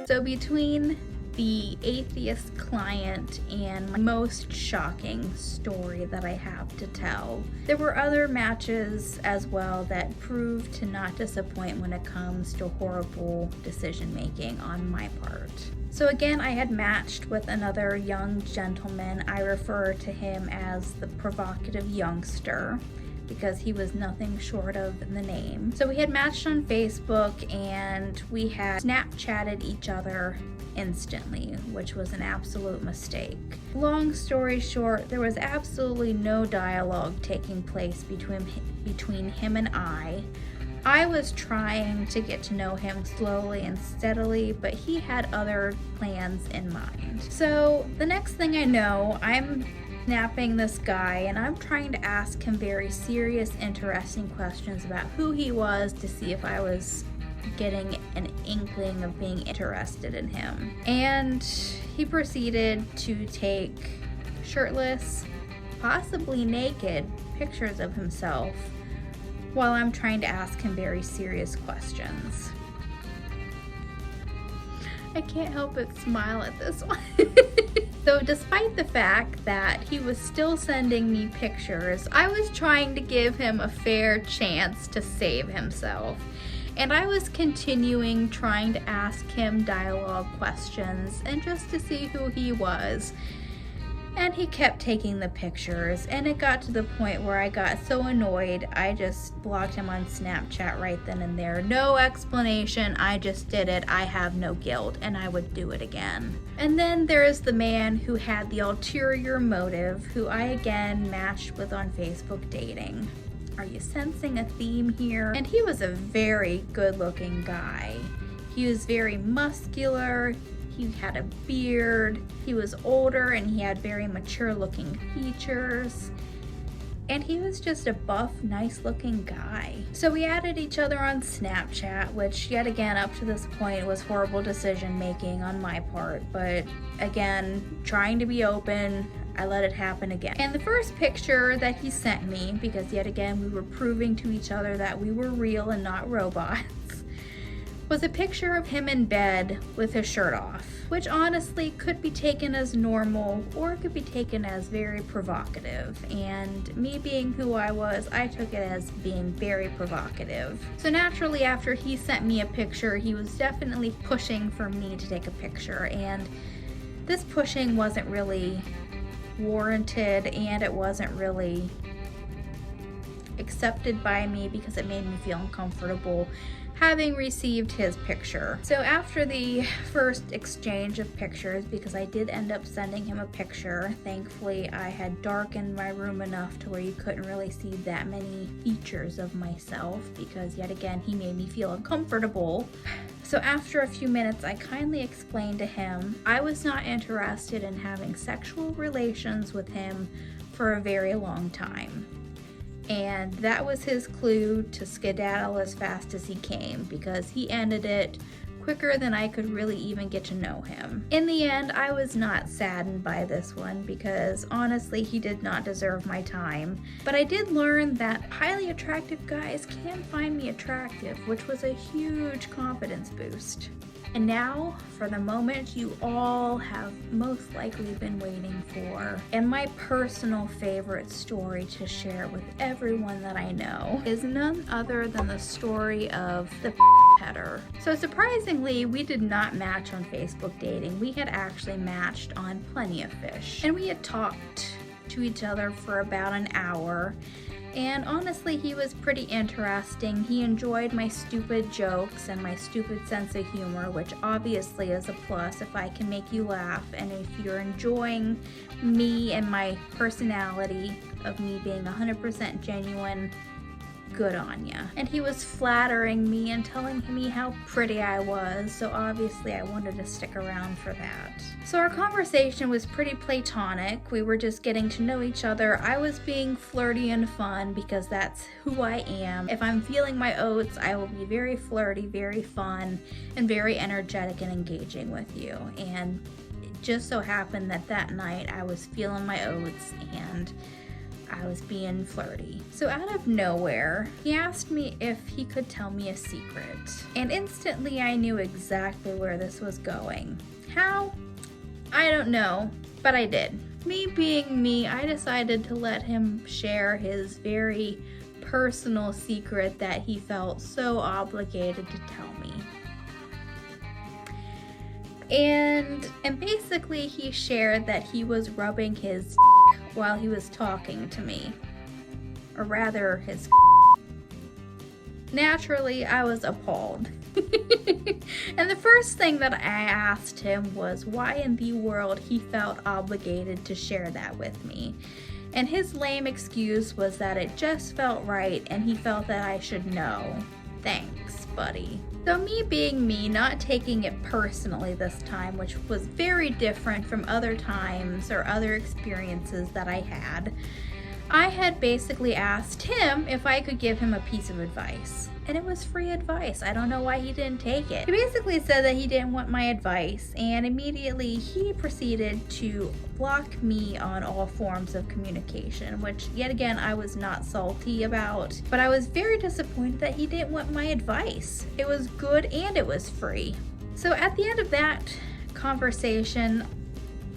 So between the atheist client and my most shocking story that I have to tell, there were other matches as well that proved to not disappoint when it comes to horrible decision making on my part. So again, I had matched with another young gentleman. I refer to him as the provocative youngster because he was nothing short of the name. So we had matched on Facebook and we had Snapchatted each other instantly, which was an absolute mistake. Long story short, there was absolutely no dialogue taking place between him and I. I was trying to get to know him slowly and steadily, but he had other plans in mind. So the next thing I know, I'm snapping this guy and I'm trying to ask him very serious, interesting questions about who he was to see if I was getting an inkling of being interested in him. And he proceeded to take shirtless, possibly naked, pictures of himself while I'm trying to ask him very serious questions. I can't help but smile at this one. So despite the fact that he was still sending me pictures, I was trying to give him a fair chance to save himself. And I was continuing trying to ask him dialogue questions and just to see who he was. And he kept taking the pictures, and it got to the point where I got so annoyed, I just blocked him on Snapchat right then and there. No explanation, I just did it. I have no guilt, and I would do it again. And then there is the man who had the ulterior motive, who I again matched with on Facebook dating. Are you sensing a theme here? And he was a very good-looking guy. He was very muscular. He had a beard, he was older, and he had very mature looking features. And he was just a buff, nice looking guy. So we added each other on Snapchat, which yet again up to this point was horrible decision making on my part. But again, trying to be open, I let it happen again. And the first picture that he sent me, because yet again we were proving to each other that we were real and not robots, was a picture of him in bed with his shirt off, which honestly could be taken as normal or it could be taken as very provocative. And me being who I was, I took it as being very provocative. So naturally, after he sent me a picture, he was definitely pushing for me to take a picture, and this pushing wasn't really warranted and it wasn't really accepted by me because it made me feel uncomfortable having received his picture. So after the first exchange of pictures, because I did end up sending him a picture, thankfully I had darkened my room enough to where you couldn't really see that many features of myself, because yet again he made me feel uncomfortable. So after a few minutes, I kindly explained to him I was not interested in having sexual relations with him for a very long time. And that was his clue to skedaddle as fast as he came, because he ended it quicker than I could really even get to know him. In the end, I was not saddened by this one because honestly, he did not deserve my time. But I did learn that highly attractive guys can find me attractive, which was a huge confidence boost. And now, for the moment you all have most likely been waiting for, and my personal favorite story to share with everyone that I know, is none other than the story of the header. So surprisingly, we did not match on Facebook dating. We had actually matched on Plenty of Fish, and we had talked to each other for about an hour. And honestly, he was pretty interesting. He enjoyed my stupid jokes and my stupid sense of humor, which obviously is a plus if I can make you laugh. And if you're enjoying me and my personality of me being 100% genuine, good on ya. And he was flattering me and telling me how pretty I was, so obviously I wanted to stick around for that. So our conversation was pretty platonic. We were just getting to know each other. I was being flirty and fun because that's who I am. If I'm feeling my oats, I will be very flirty, very fun, and very energetic and engaging with you. And it just so happened that that night I was feeling my oats, and I was being flirty. So out of nowhere, he asked me if he could tell me a secret. And instantly I knew exactly where this was going. How? I don't know, but I did. Me being me, I decided to let him share his very personal secret that he felt so obligated to tell me. And basically he shared that he was rubbing his while he was talking to me. Or rather, his Naturally, I was appalled. And the first thing that I asked him was why in the world he felt obligated to share that with me. And his lame excuse was that it just felt right and he felt that I should know. Thanks, buddy. So me being me, not taking it personally this time, which was very different from other times or other experiences that I had basically asked him if I could give him a piece of advice. And it was free advice. I don't know why he didn't take it. He basically said that he didn't want my advice, and immediately he proceeded to block me on all forms of communication, which yet again I was not salty about, but I was very disappointed that he didn't want my advice. It was good and it was free. So at the end of that conversation,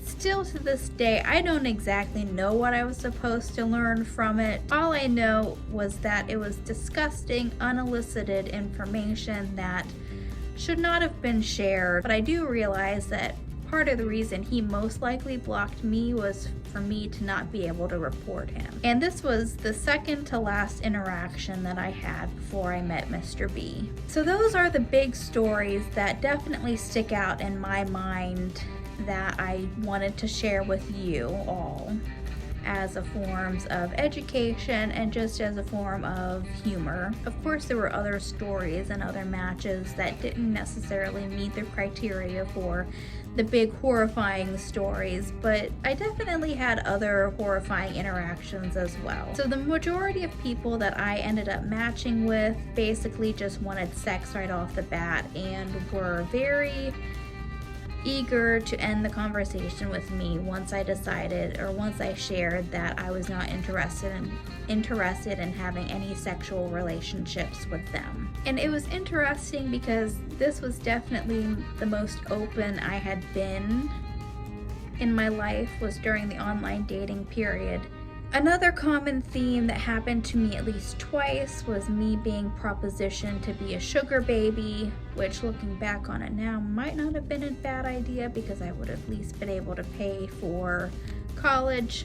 still to this day, I don't exactly know what I was supposed to learn from it. All I know was that it was disgusting, unsolicited information that should not have been shared. But I do realize that part of the reason he most likely blocked me was for me to not be able to report him. And this was the second to last interaction that I had before I met Mr. B. So those are the big stories that definitely stick out in my mind that I wanted to share with you all as a form of education and just as a form of humor. Of course, there were other stories and other matches that didn't necessarily meet the criteria for the big horrifying stories, but I definitely had other horrifying interactions as well. So the majority of people that I ended up matching with basically just wanted sex right off the bat and were very eager to end the conversation with me once I decided, or once I shared that I was not interested in having any sexual relationships with them. And it was interesting because this was definitely the most open I had been in my life was during the online dating period. Another common theme that happened to me at least twice was me being propositioned to be a sugar baby, which looking back on it now might not have been a bad idea because I would have at least been able to pay for college.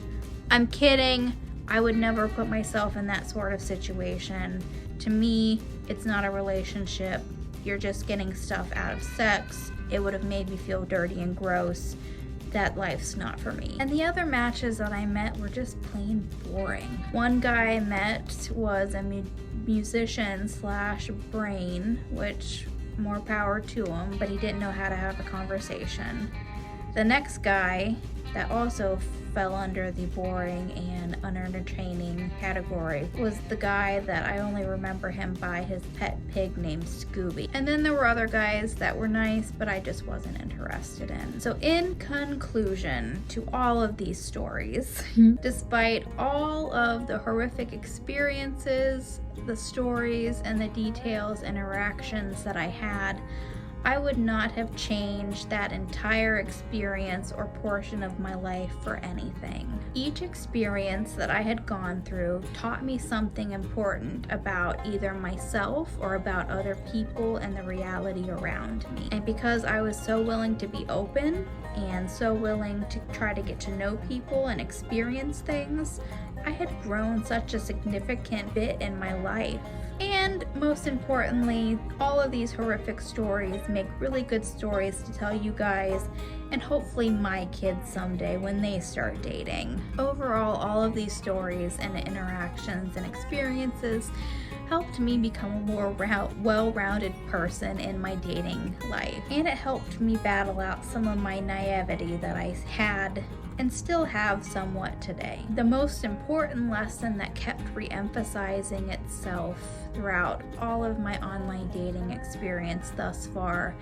I'm kidding. I would never put myself in that sort of situation. To me, it's not a relationship. You're just getting stuff out of sex. It would have made me feel dirty and gross. That life's not for me. And the other matches that I met were just plain boring. One guy I met was a musician slash brain, which more power to him, but he didn't know how to have a conversation. The next guy that also fell under the boring and unentertaining category was the guy that I only remember him by his pet pig named Scooby. And then there were other guys that were nice, but I just wasn't interested in. So in conclusion to all of these stories, despite all of the horrific experiences, the stories, and the details and interactions that I had, I would not have changed that entire experience or portion of my life for anything. Each experience that I had gone through taught me something important about either myself or about other people and the reality around me. And because I was so willing to be open and so willing to try to get to know people and experience things, I had grown such a significant bit in my life. And most importantly, all of these horrific stories make really good stories to tell you guys and hopefully my kids someday when they start dating. Overall, all of these stories and interactions and experiences helped me become a more well-rounded person in my dating life. And it helped me battle out some of my naivety that I had and still have somewhat today. The most important lesson that kept re-emphasizing itself throughout all of my online dating experience thus far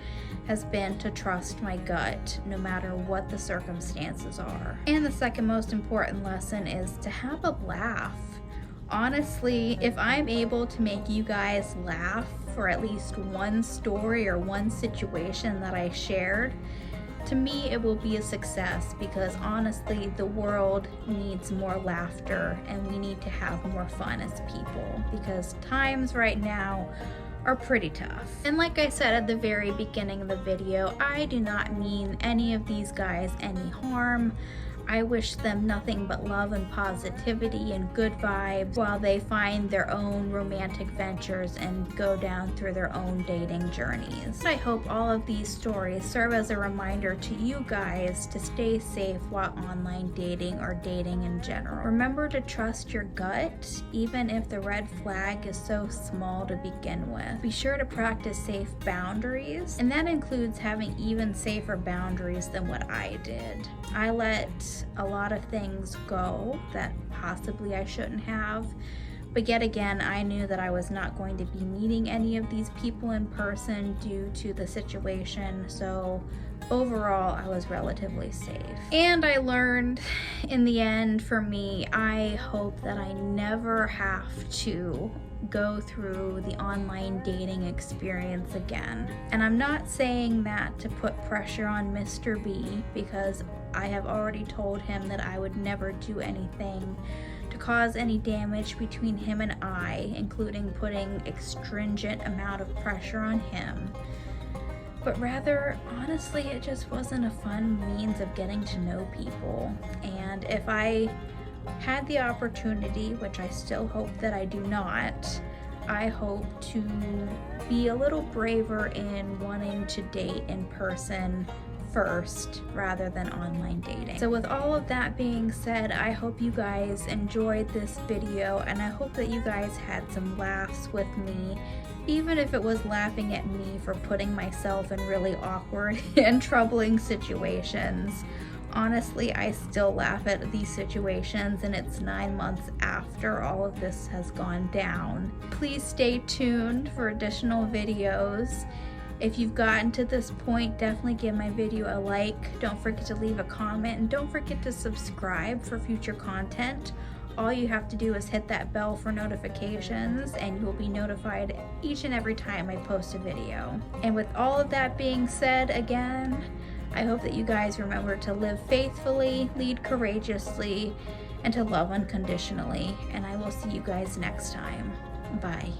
has been to trust my gut no matter what the circumstances are. And the second most important lesson is to have a laugh. Honestly, if I'm able to make you guys laugh for at least one story or one situation that I shared, to me it will be a success, because honestly the world needs more laughter and we need to have more fun as people, because times right now are pretty tough. And like I said at the very beginning of the video, I do not mean any of these guys any harm. I wish them nothing but love and positivity and good vibes while they find their own romantic ventures and go down through their own dating journeys. I hope all of these stories serve as a reminder to you guys to stay safe while online dating or dating in general. Remember to trust your gut, even if the red flag is so small to begin with. Be sure to practice safe boundaries, and that includes having even safer boundaries than what I did. I let a lot of things go that possibly I shouldn't have, but yet again I knew that I was not going to be meeting any of these people in person due to the situation, so overall I was relatively safe. And I learned in the end, for me, I hope that I never have to go through the online dating experience again. And I'm not saying that to put pressure on Mr. B, because I have already told him that I would never do anything to cause any damage between him and I, including putting extringent amount of pressure on him. But rather, honestly, it just wasn't a fun means of getting to know people. And if I had the opportunity, which I still hope that I do not, I hope to be a little braver in wanting to date in person first rather than online dating. So with all of that being said, I hope you guys enjoyed this video, and I hope that you guys had some laughs with me, even if it was laughing at me for putting myself in really awkward and troubling situations. Honestly, I still laugh at these situations, and it's 9 months after all of this has gone down. Please stay tuned for additional videos. If you've gotten to this point, definitely give my video a like. Don't forget to leave a comment, and don't forget to subscribe for future content. All you have to do is hit that bell for notifications, and you will be notified each and every time I post a video. And with all of that being said, again, I hope that you guys remember to live faithfully, lead courageously, and to love unconditionally. And I will see you guys next time. Bye.